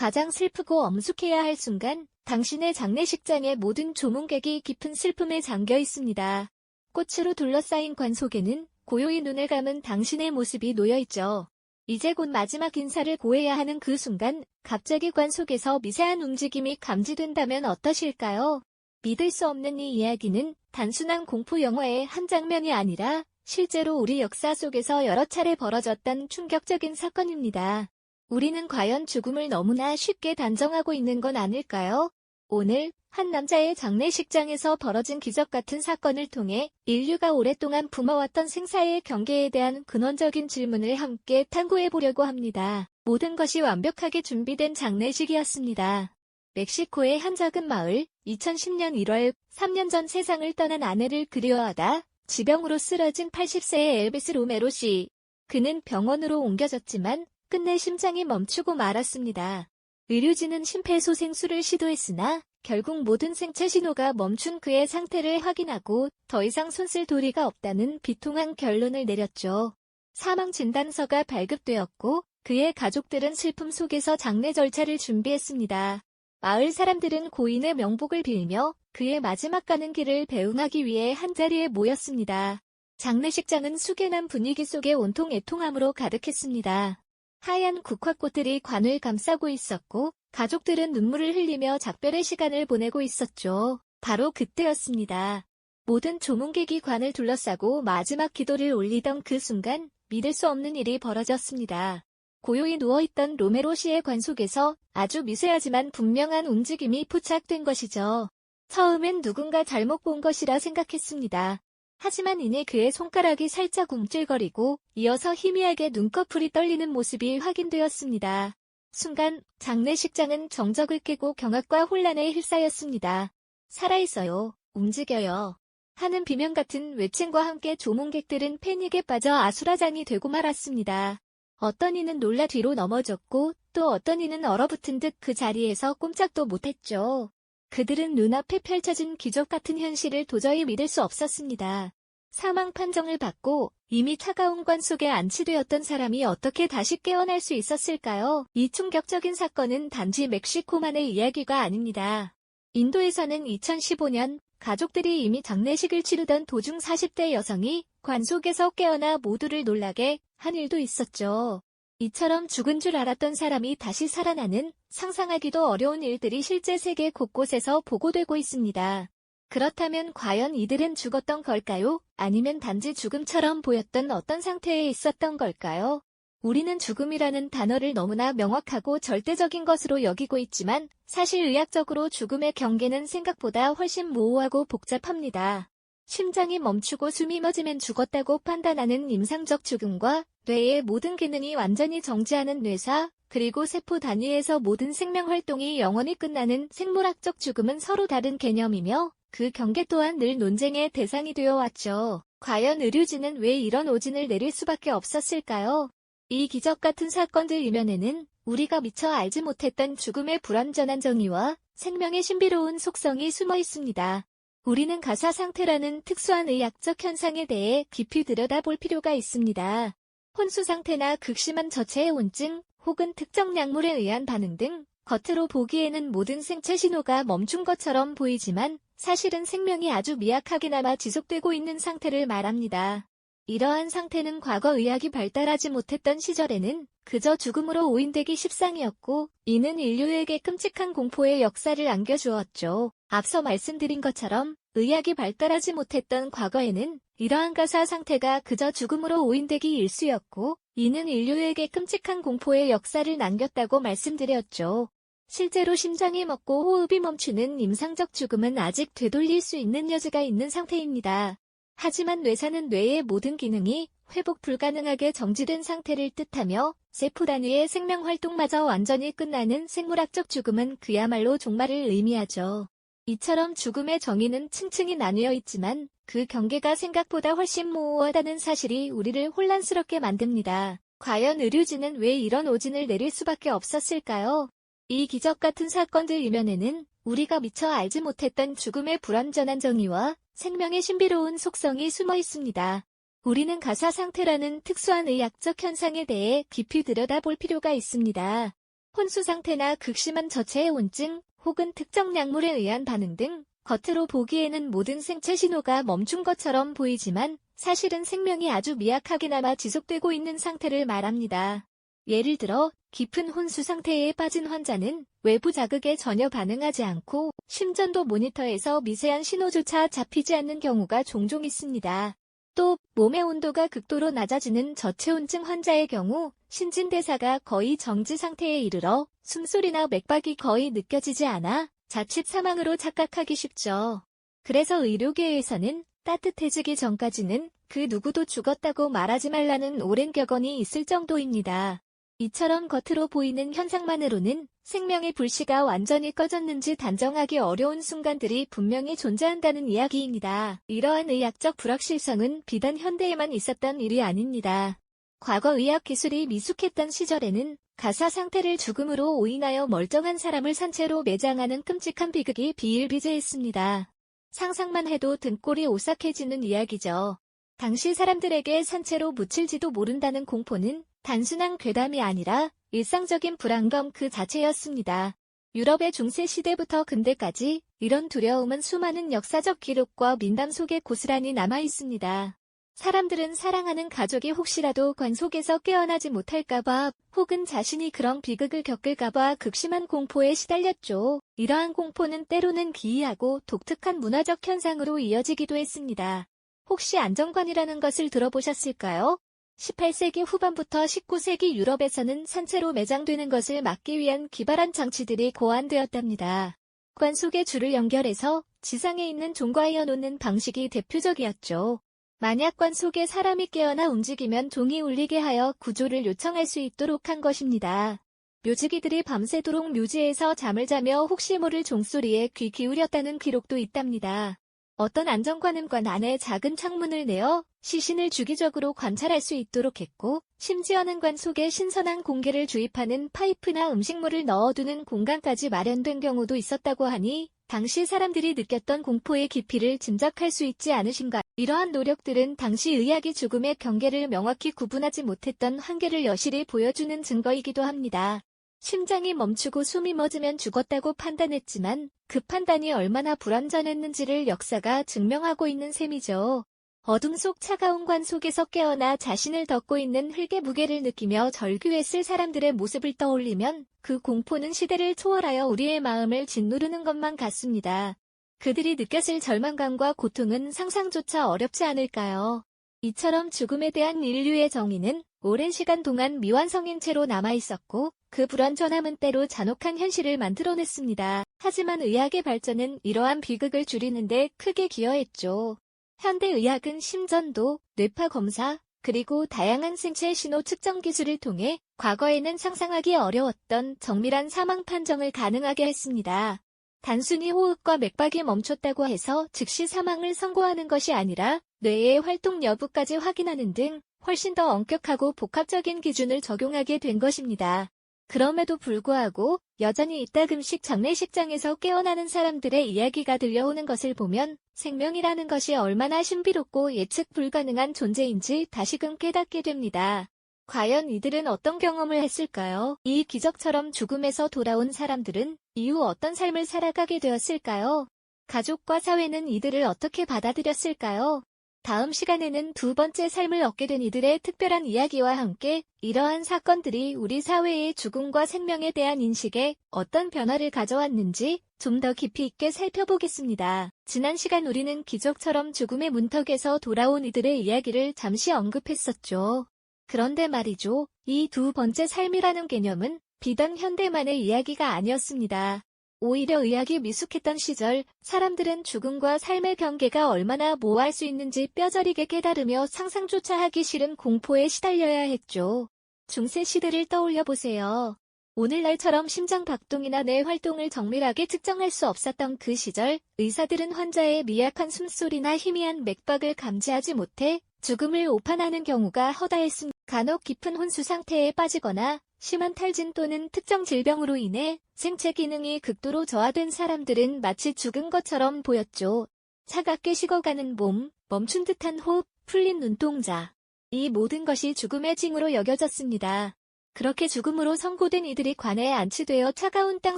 가장 슬프고 엄숙해야 할 순간, 당신의 장례식장의 모든 조문객이 깊은 슬픔에 잠겨 있습니다. 꽃으로 둘러싸인 관 속에는 고요히 눈을 감은 당신의 모습이 놓여있죠. 이제 곧 마지막 인사를 고해야 하는 그 순간, 갑자기 관 속에서 미세한 움직임이 감지된다면 어떠실까요? 믿을 수 없는 이 이야기는 단순한 공포 영화의 한 장면이 아니라 실제로 우리 역사 속에서 여러 차례 벌어졌던 충격적인 사건입니다. 우리는 과연 죽음을 너무나 쉽게 단정하고 있는 건 아닐까요? 오늘 한 남자의 장례식장에서 벌어진 기적 같은 사건을 통해 인류가 오랫동안 품어왔던 생사의 경계에 대한 근원적인 질문을 함께 탐구해 보려고 합니다. 모든 것이 완벽하게 준비된 장례식이었습니다. 멕시코의 한 작은 마을, 2010년 1월, 3년 전 세상을 떠난 아내를 그리워하다 지병으로 쓰러진 80세의 엘비스 로메로 씨. 그는 병원으로 옮겨졌지만 끝내 심장이 멈추고 말았습니다. 의료진은 심폐소생술을 시도했으나 결국 모든 생체 신호가 멈춘 그의 상태를 확인하고 더 이상 손쓸 도리가 없다는 비통한 결론을 내렸죠. 사망 진단서가 발급되었고 그의 가족들은 슬픔 속에서 장례 절차를 준비했습니다. 마을 사람들은 고인의 명복을 빌며 그의 마지막 가는 길을 배웅하기 위해 한자리에 모였습니다. 장례식장은 숙연한 분위기 속에 온통 애통함으로 가득했습니다. 하얀 국화꽃들이 관을 감싸고 있었고 가족들은 눈물을 흘리며 작별의 시간을 보내고 있었죠. 바로 그때였습니다. 모든 조문객이 관을 둘러싸고 마지막 기도를 올리던 그 순간 믿을 수 없는 일이 벌어졌습니다. 고요히 누워있던 로메로 씨의 관 속에서 아주 미세하지만 분명한 움직임이 포착된 것이죠. 처음엔 누군가 잘못 본 것이라 생각했습니다. 하지만 이내 그의 손가락이 살짝 움찔거리고 이어서 희미하게 눈꺼풀이 떨리는 모습이 확인되었습니다. 순간 장례식장은 정적을 깨고 경악과 혼란에 휩싸였습니다. 살아있어요. 움직여요. 하는 비명 같은 외침과 함께 조문객들은 패닉에 빠져 아수라장이 되고 말았습니다. 어떤 이는 놀라 뒤로 넘어졌고 또 어떤 이는 얼어붙은 듯 그 자리에서 꼼짝도 못했죠. 그들은 눈앞에 펼쳐진 기적 같은 현실을 도저히 믿을 수 없었습니다. 사망 판정을 받고 이미 차가운 관 속에 안치되었던 사람이 어떻게 다시 깨어날 수 있었을까요? 이 충격적인 사건은 단지 멕시코만의 이야기가 아닙니다. 인도에서는 2015년 가족들이 이미 장례식을 치르던 도중 40대 여성이 관 속에서 깨어나 모두를 놀라게 한 일도 있었죠. 이처럼 죽은 줄 알았던 사람이 다시 살아나는 상상하기도 어려운 일들이 실제 세계 곳곳에서 보고되고 있습니다. 그렇다면 과연 이들은 죽었던 걸까요? 아니면 단지 죽음처럼 보였던 어떤 상태에 있었던 걸까요? 우리는 죽음이라는 단어를 너무나 명확하고 절대적인 것으로 여기고 있지만 사실 의학적으로 죽음의 경계는 생각보다 훨씬 모호하고 복잡합니다. 심장이 멈추고 숨이 멎으면 죽었다고 판단하는 임상적 죽음과 뇌의 모든 기능이 완전히 정지하는 뇌사, 그리고 세포 단위에서 모든 생명활동이 영원히 끝나는 생물학적 죽음은 서로 다른 개념이며 그 경계 또한 늘 논쟁의 대상이 되어 왔죠. 과연 의료진은 왜 이런 오진을 내릴 수밖에 없었을까요? 이 기적 같은 사건들 이면에는 우리가 미처 알지 못했던 죽음의 불완전한 정의와 생명의 신비로운 속성이 숨어 있습니다. 우리는 가사 상태라는 특수한 의학적 현상에 대해 깊이 들여다볼 필요가 있습니다. 혼수 상태나 극심한 저체온증 혹은 특정 약물에 의한 반응 등 겉으로 보기에는 모든 생체 신호가 멈춘 것처럼 보이지만 사실은 생명이 아주 미약하게나마 지속되고 있는 상태를 말합니다. 이러한 상태는 과거 의학이 발달하지 못했던 시절에는 그저 죽음으로 오인되기 십상이었고 이는 인류에게 끔찍한 공포의 역사를 안겨주었죠. 앞서 말씀드린 것처럼 의학이 발달하지 못했던 과거에는 이러한 가사 상태가 그저 죽음으로 오인되기 일쑤였고 이는 인류에게 끔찍한 공포의 역사를 남겼다고 말씀드렸죠. 실제로 심장이 멎고 호흡이 멈추는 임상적 죽음은 아직 되돌릴 수 있는 여지가 있는 상태입니다. 하지만 뇌사는 뇌의 모든 기능이 회복 불가능하게 정지된 상태를 뜻하며 세포 단위의 생명활동마저 완전히 끝나는 생물학적 죽음은 그야말로 종말을 의미하죠. 이처럼 죽음의 정의는 층층이 나뉘어 있지만 그 경계가 생각보다 훨씬 모호하다는 사실이 우리를 혼란스럽게 만듭니다. 과연 의료진은 왜 이런 오진을 내릴 수밖에 없었을까요? 이 기적 같은 사건들 이면에는 우리가 미처 알지 못했던 죽음의 불완전한 정의와 생명의 신비로운 속성이 숨어 있습니다. 우리는 가사 상태라는 특수한 의학적 현상에 대해 깊이 들여다볼 필요가 있습니다. 혼수 상태나 극심한 저체온증 혹은 특정 약물에 의한 반응 등 겉으로 보기에는 모든 생체 신호가 멈춘 것처럼 보이지만 사실은 생명이 아주 미약하게나마 지속되고 있는 상태를 말합니다. 예를 들어 깊은 혼수 상태에 빠진 환자는 외부 자극에 전혀 반응하지 않고 심전도 모니터에서 미세한 신호조차 잡히지 않는 경우가 종종 있습니다. 또 몸의 온도가 극도로 낮아지는 저체온증 환자의 경우 신진대사가 거의 정지 상태에 이르러 숨소리나 맥박이 거의 느껴지지 않아 자칫 사망으로 착각하기 쉽죠. 그래서 의료계에서는 따뜻해지기 전까지는 그 누구도 죽었다고 말하지 말라는 오랜 격언이 있을 정도입니다. 이처럼 겉으로 보이는 현상만으로는 생명의 불씨가 완전히 꺼졌는지 단정하기 어려운 순간들이 분명히 존재한다는 이야기입니다. 이러한 의학적 불확실성은 비단 현대에만 있었던 일이 아닙니다. 과거 의학 기술이 미숙했던 시절에는 가사 상태를 죽음으로 오인하여 멀쩡한 사람을 산채로 매장하는 끔찍한 비극이 비일비재했습니다. 상상만 해도 등골이 오싹해지는 이야기죠. 당시 사람들에게 산채로 묻힐지도 모른다는 공포는 단순한 괴담이 아니라 일상적인 불안감 그 자체였습니다. 유럽의 중세 시대부터 근대까지 이런 두려움은 수많은 역사적 기록과 민담 속에 고스란히 남아 있습니다. 사람들은 사랑하는 가족이 혹시라도 관 속에서 깨어나지 못할까봐 혹은 자신이 그런 비극을 겪을까봐 극심한 공포에 시달렸죠. 이러한 공포는 때로는 기이하고 독특한 문화적 현상으로 이어지기도 했습니다. 혹시 안정관이라는 것을 들어보셨을까요? 18세기 후반부터 19세기 유럽에서는 산채로 매장되는 것을 막기 위한 기발한 장치들이 고안되었답니다. 관 속에 줄을 연결해서 지상에 있는 종과 이어놓는 방식이 대표적이었죠. 만약 관 속에 사람이 깨어나 움직이면 종이 울리게 하여 구조를 요청할 수 있도록 한 것입니다. 묘지기들이 밤새도록 묘지에서 잠을 자며 혹시 모를 종소리에 귀 기울였다는 기록도 있답니다. 어떤 안정관은 관 안에 작은 창문을 내어 시신을 주기적으로 관찰할 수 있도록 했고, 심지어는 관 속에 신선한 공기를 주입하는 파이프나 음식물을 넣어두는 공간까지 마련된 경우도 있었다고 하니 당시 사람들이 느꼈던 공포의 깊이를 짐작할 수 있지 않으신가. 이러한 노력들은 당시 의학이 죽음의 경계를 명확히 구분하지 못했던 한계를 여실히 보여주는 증거이기도 합니다. 심장이 멈추고 숨이 멎으면 죽었다고 판단했지만 그 판단이 얼마나 불완전했는지를 역사가 증명하고 있는 셈이죠. 어둠 속 차가운 관 속에서 깨어나 자신을 덮고 있는 흙의 무게를 느끼며 절규했을 사람들의 모습을 떠올리면 그 공포는 시대를 초월하여 우리의 마음을 짓누르는 것만 같습니다. 그들이 느꼈을 절망감과 고통은 상상조차 어렵지 않을까요? 이처럼 죽음에 대한 인류의 정의는 오랜 시간 동안 미완성인 채로 남아있었고 그 불완전함은 때로 잔혹한 현실을 만들어냈습니다. 하지만 의학의 발전은 이러한 비극을 줄이는데 크게 기여했죠. 현대의학은 심전도, 뇌파 검사, 그리고 다양한 생체 신호 측정 기술을 통해 과거에는 상상하기 어려웠던 정밀한 사망 판정을 가능하게 했습니다. 단순히 호흡과 맥박이 멈췄다고 해서 즉시 사망을 선고하는 것이 아니라 뇌의 활동 여부까지 확인하는 등 훨씬 더 엄격하고 복합적인 기준을 적용하게 된 것입니다. 그럼에도 불구하고 여전히 이따금씩 장례식장에서 깨어나는 사람들의 이야기가 들려오는 것을 보면 생명이라는 것이 얼마나 신비롭고 예측 불가능한 존재인지 다시금 깨닫게 됩니다. 과연 이들은 어떤 경험을 했을까요? 이 기적처럼 죽음에서 돌아온 사람들은 이후 어떤 삶을 살아가게 되었을까요? 가족과 사회는 이들을 어떻게 받아들였을까요? 다음 시간에는 두 번째 삶을 얻게 된 이들의 특별한 이야기와 함께 이러한 사건들이 우리 사회의 죽음과 생명에 대한 인식에 어떤 변화를 가져왔는지 좀 더 깊이 있게 살펴보겠습니다. 지난 시간 우리는 기적처럼 죽음의 문턱에서 돌아온 이들의 이야기를 잠시 언급했었죠. 그런데 말이죠. 이 두 번째 삶이라는 개념은 비단 현대만의 이야기가 아니었습니다. 오히려 의학이 미숙했던 시절 사람들은 죽음과 삶의 경계가 얼마나 모호할 수 있는지 뼈저리게 깨달으며 상상조차 하기 싫은 공포에 시달려야 했죠. 중세 시대를 떠올려 보세요. 오늘날처럼 심장 박동이나 뇌 활동을 정밀하게 측정할 수 없었던 그 시절 의사들은 환자의 미약한 숨소리나 희미한 맥박을 감지하지 못해 죽음을 오판하는 경우가 허다했습니다. 간혹 깊은 혼수 상태에 빠지거나 심한 탈진 또는 특정 질병으로 인해 생체 기능이 극도로 저하된 사람들은 마치 죽은 것처럼 보였죠. 차갑게 식어가는 몸, 멈춘 듯한 호흡, 풀린 눈동자. 이 모든 것이 죽음의 징후로 여겨졌습니다. 그렇게 죽음으로 선고된 이들이 관에 안치되어 차가운 땅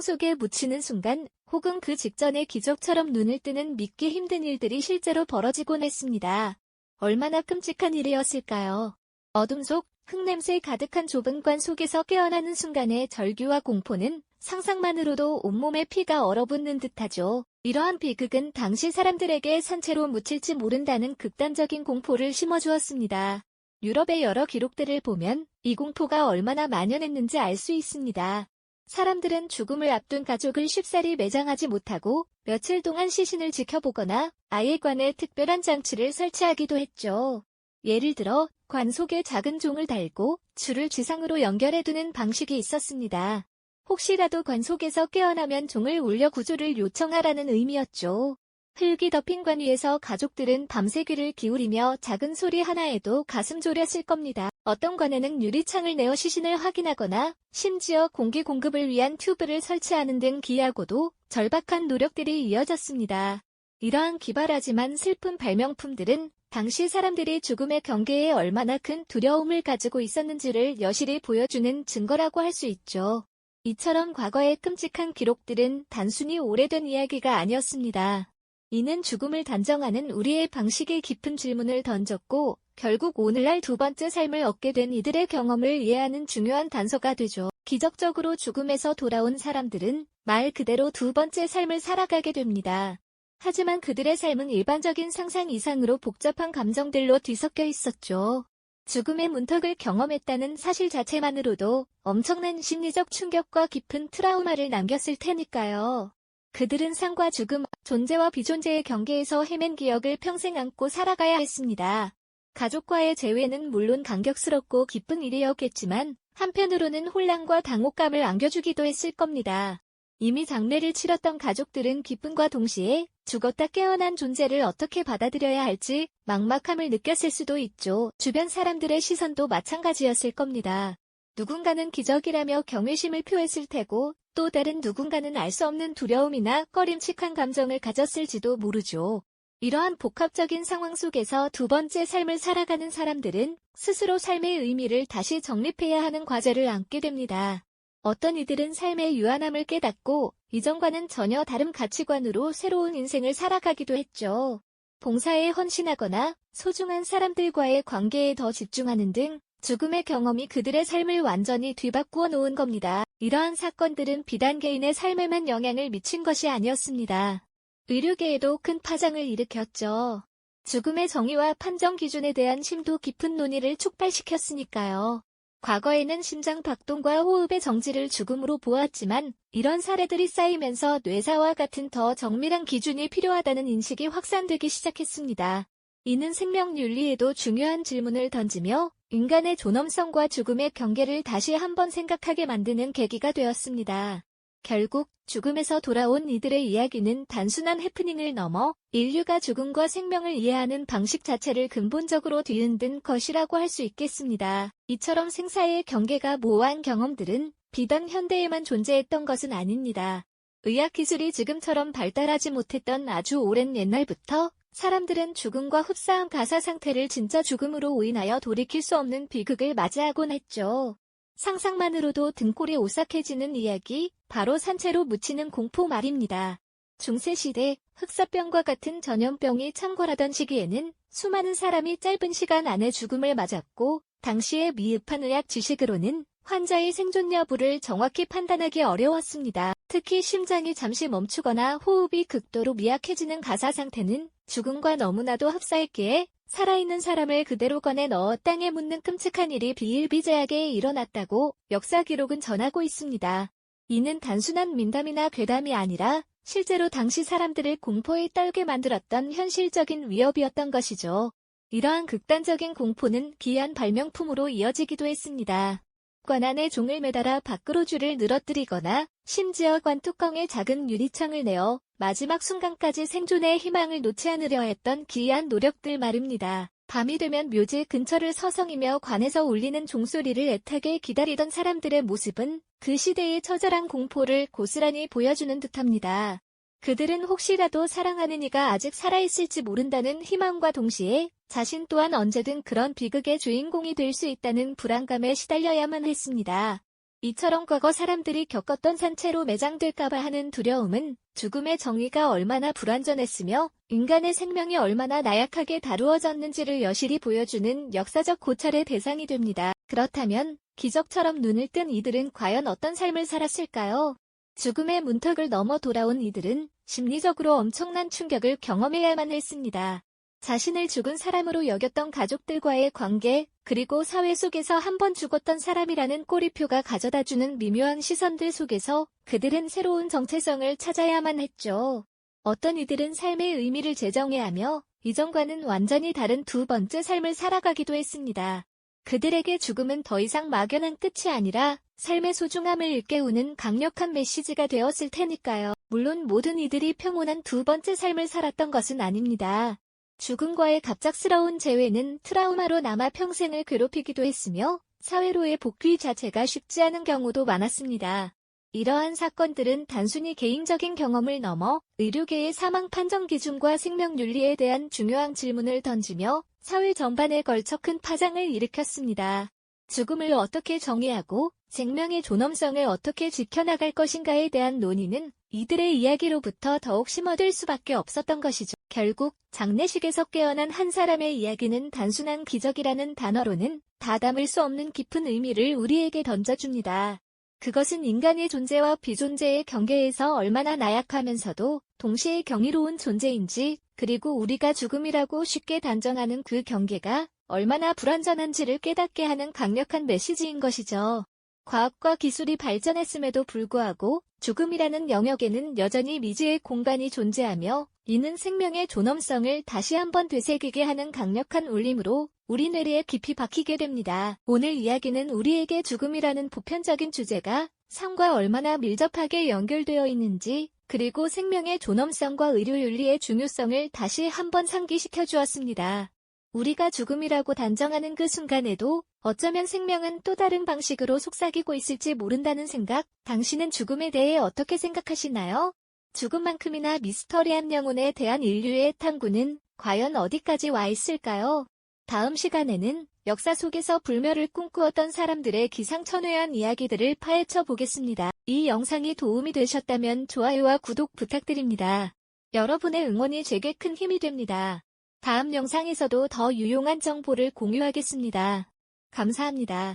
속에 묻히는 순간, 혹은 그 직전에 기적처럼 눈을 뜨는 믿기 힘든 일들이 실제로 벌어지곤 했습니다. 얼마나 끔찍한 일이었을까요? 어둠 속 흙냄새 가득한 좁은 관 속에서 깨어나는 순간의 절규와 공포는 상상만으로도 온몸에 피가 얼어붙는 듯하죠. 이러한 비극은 당시 사람들에게 산채로 묻힐지 모른다는 극단적인 공포를 심어주었습니다. 유럽의 여러 기록들을 보면 이 공포가 얼마나 만연했는지 알 수 있습니다. 사람들은 죽음을 앞둔 가족을 쉽사리 매장하지 못하고 며칠 동안 시신을 지켜보거나 아예 관에 특별한 장치를 설치하기도 했죠. 예를 들어 관 속에 작은 종을 달고 줄을 지상으로 연결해두는 방식이 있었습니다. 혹시라도 관 속에서 깨어나면 종을 울려 구조를 요청하라는 의미였죠. 흙이 덮인 관 위에서 가족들은 밤새 귀를 기울이며 작은 소리 하나에도 가슴 졸였을 겁니다. 어떤 관에는 유리창을 내어 시신을 확인하거나 심지어 공기 공급을 위한 튜브를 설치하는 등 기이하고도 절박한 노력들이 이어졌습니다. 이러한 기발하지만 슬픈 발명품들은 당시 사람들이 죽음의 경계에 얼마나 큰 두려움을 가지고 있었는지를 여실히 보여주는 증거라고 할 수 있죠. 이처럼 과거의 끔찍한 기록들은 단순히 오래된 이야기가 아니었습니다. 이는 죽음을 단정하는 우리의 방식에 깊은 질문을 던졌고 결국 오늘날 두 번째 삶을 얻게 된 이들의 경험을 이해하는 중요한 단서가 되죠. 기적적으로 죽음에서 돌아온 사람들은 말 그대로 두 번째 삶을 살아가게 됩니다. 하지만 그들의 삶은 일반적인 상상 이상으로 복잡한 감정들로 뒤섞여 있었죠. 죽음의 문턱을 경험했다는 사실 자체만으로도 엄청난 심리적 충격과 깊은 트라우마를 남겼을 테니까요. 그들은 삶과 죽음, 존재와 비존재의 경계에서 헤맨 기억을 평생 안고 살아가야 했습니다. 가족과의 재회는 물론 감격스럽고 기쁜 일이었겠지만 한편으로는 혼란과 당혹감을 안겨주기도 했을 겁니다. 이미 장례를 치렀던 가족들은 기쁨과 동시에 죽었다 깨어난 존재를 어떻게 받아들여야 할지 막막함을 느꼈을 수도 있죠. 주변 사람들의 시선도 마찬가지였을 겁니다. 누군가는 기적이라며 경외심을 표했을 테고 또 다른 누군가는 알 수 없는 두려움이나 꺼림칙한 감정을 가졌을지도 모르죠. 이러한 복합적인 상황 속에서 두 번째 삶을 살아가는 사람들은 스스로 삶의 의미를 다시 정립해야 하는 과제를 안게 됩니다. 어떤 이들은 삶의 유한함을 깨닫고 이전과는 전혀 다른 가치관으로 새로운 인생을 살아가기도 했죠. 봉사에 헌신하거나 소중한 사람들과의 관계에 더 집중하는 등 죽음의 경험이 그들의 삶을 완전히 뒤바꾸어 놓은 겁니다. 이러한 사건들은 비단 개인의 삶에만 영향을 미친 것이 아니었습니다. 의료계에도 큰 파장을 일으켰죠. 죽음의 정의와 판정 기준에 대한 심도 깊은 논의를 촉발시켰으니까요. 과거에는 심장 박동과 호흡의 정지를 죽음으로 보았지만 이런 사례들이 쌓이면서 뇌사와 같은 더 정밀한 기준이 필요하다는 인식이 확산되기 시작했습니다. 이는 생명윤리에도 중요한 질문을 던지며 인간의 존엄성과 죽음의 경계를 다시 한번 생각하게 만드는 계기가 되었습니다. 결국 죽음에서 돌아온 이들의 이야기는 단순한 해프닝을 넘어 인류가 죽음과 생명을 이해하는 방식 자체를 근본적으로 뒤흔든 것이라고 할 수 있겠습니다. 이처럼 생사의 경계가 모호한 경험들은 비단 현대에만 존재했던 것은 아닙니다. 의학기술이 지금처럼 발달하지 못했던 아주 오랜 옛날부터 사람들은 죽음과 흡사한 가사 상태를 진짜 죽음으로 인하여 돌이킬 수 없는 비극을 맞이하곤 했죠. 상상만으로도 등골이 오싹해지는 이야기, 바로 산채로 묻히는 공포 말입니다. 중세시대 흑사병과 같은 전염병이 창궐하던 시기에는 수많은 사람이 짧은 시간 안에 죽음을 맞았고 당시의 미흡한 의학 지식으로는 환자의 생존 여부를 정확히 판단하기 어려웠습니다. 특히 심장이 잠시 멈추거나 호흡이 극도로 미약해지는 가사 상태는 죽음과 너무나도 흡사했기에 살아있는 사람을 그대로 꺼내 넣어 땅에 묻는 끔찍한 일이 비일비재하게 일어났다고 역사 기록은 전하고 있습니다. 이는 단순한 민담이나 괴담이 아니라 실제로 당시 사람들을 공포에 떨게 만들었던 현실적인 위협이었던 것이죠. 이러한 극단적인 공포는 기이한 발명품으로 이어지기도 했습니다. 관 안에 종을 매달아 밖으로 줄을 늘어뜨리거나 심지어 관 뚜껑에 작은 유리창을 내어 마지막 순간까지 생존의 희망을 놓지 않으려 했던 기이한 노력들 말입니다. 밤이 되면 묘지 근처를 서성이며 관에서 울리는 종소리를 애타게 기다리던 사람들의 모습은 그 시대의 처절한 공포를 고스란히 보여주는 듯합니다. 그들은 혹시라도 사랑하는 이가 아직 살아있을지 모른다는 희망과 동시에 자신 또한 언제든 그런 비극의 주인공이 될 수 있다는 불안감에 시달려야만 했습니다. 이처럼 과거 사람들이 겪었던 산채로 매장될까봐 하는 두려움은 죽음의 정의가 얼마나 불완전했으며 인간의 생명이 얼마나 나약하게 다루어졌는지를 여실히 보여주는 역사적 고찰의 대상이 됩니다. 그렇다면 기적처럼 눈을 뜬 이들은 과연 어떤 삶을 살았을까요? 죽음의 문턱을 넘어 돌아온 이들은 심리적으로 엄청난 충격을 경험해야만 했습니다. 자신을 죽은 사람으로 여겼던 가족들과의 관계, 그리고 사회 속에서 한 번 죽었던 사람이라는 꼬리표가 가져다주는 미묘한 시선들 속에서 그들은 새로운 정체성을 찾아야만 했죠. 어떤 이들은 삶의 의미를 재정의하며 이전과는 완전히 다른 두 번째 삶을 살아가기도 했습니다. 그들에게 죽음은 더 이상 막연한 끝이 아니라 삶의 소중함을 일깨우는 강력한 메시지가 되었을 테니까요. 물론 모든 이들이 평온한 두 번째 삶을 살았던 것은 아닙니다. 죽음과의 갑작스러운 재회는 트라우마로 남아 평생을 괴롭히기도 했으며 사회로의 복귀 자체가 쉽지 않은 경우도 많았습니다. 이러한 사건들은 단순히 개인적인 경험을 넘어 의료계의 사망 판정 기준과 생명윤리에 대한 중요한 질문을 던지며 사회 전반에 걸쳐 큰 파장을 일으켰습니다. 죽음을 어떻게 정의하고 생명의 존엄성을 어떻게 지켜나갈 것인가에 대한 논의는 이들의 이야기로부터 더욱 심어들 수밖에 없었던 것이죠. 결국 장례식에서 깨어난 한 사람의 이야기는 단순한 기적이라는 단어로는 다 담을 수 없는 깊은 의미를 우리에게 던져줍니다. 그것은 인간의 존재와 비존재의 경계에서 얼마나 나약하면서도 동시에 경이로운 존재인지, 그리고 우리가 죽음이라고 쉽게 단정하는 그 경계가 얼마나 불완전한지를 깨닫게 하는 강력한 메시지인 것이죠. 과학과 기술이 발전했음에도 불구하고 죽음이라는 영역에는 여전히 미지의 공간이 존재하며 이는 생명의 존엄성을 다시 한번 되새기게 하는 강력한 울림으로 우리 뇌리에 깊이 박히게 됩니다. 오늘 이야기는 우리에게 죽음이라는 보편적인 주제가 삶과 얼마나 밀접하게 연결되어 있는지, 그리고 생명의 존엄성과 의료윤리의 중요성을 다시 한번 상기시켜 주었습니다. 우리가 죽음이라고 단정하는 그 순간에도 어쩌면 생명은 또 다른 방식으로 속삭이고 있을지 모른다는 생각, 당신은 죽음에 대해 어떻게 생각하시나요? 죽음만큼이나 미스터리한 영혼에 대한 인류의 탐구는 과연 어디까지 와 있을까요? 다음 시간에는 역사 속에서 불멸을 꿈꾸었던 사람들의 기상천외한 이야기들을 파헤쳐 보겠습니다. 이 영상이 도움이 되셨다면 좋아요와 구독 부탁드립니다. 여러분의 응원이 제게 큰 힘이 됩니다. 다음 영상에서도 더 유용한 정보를 공유하겠습니다. 감사합니다.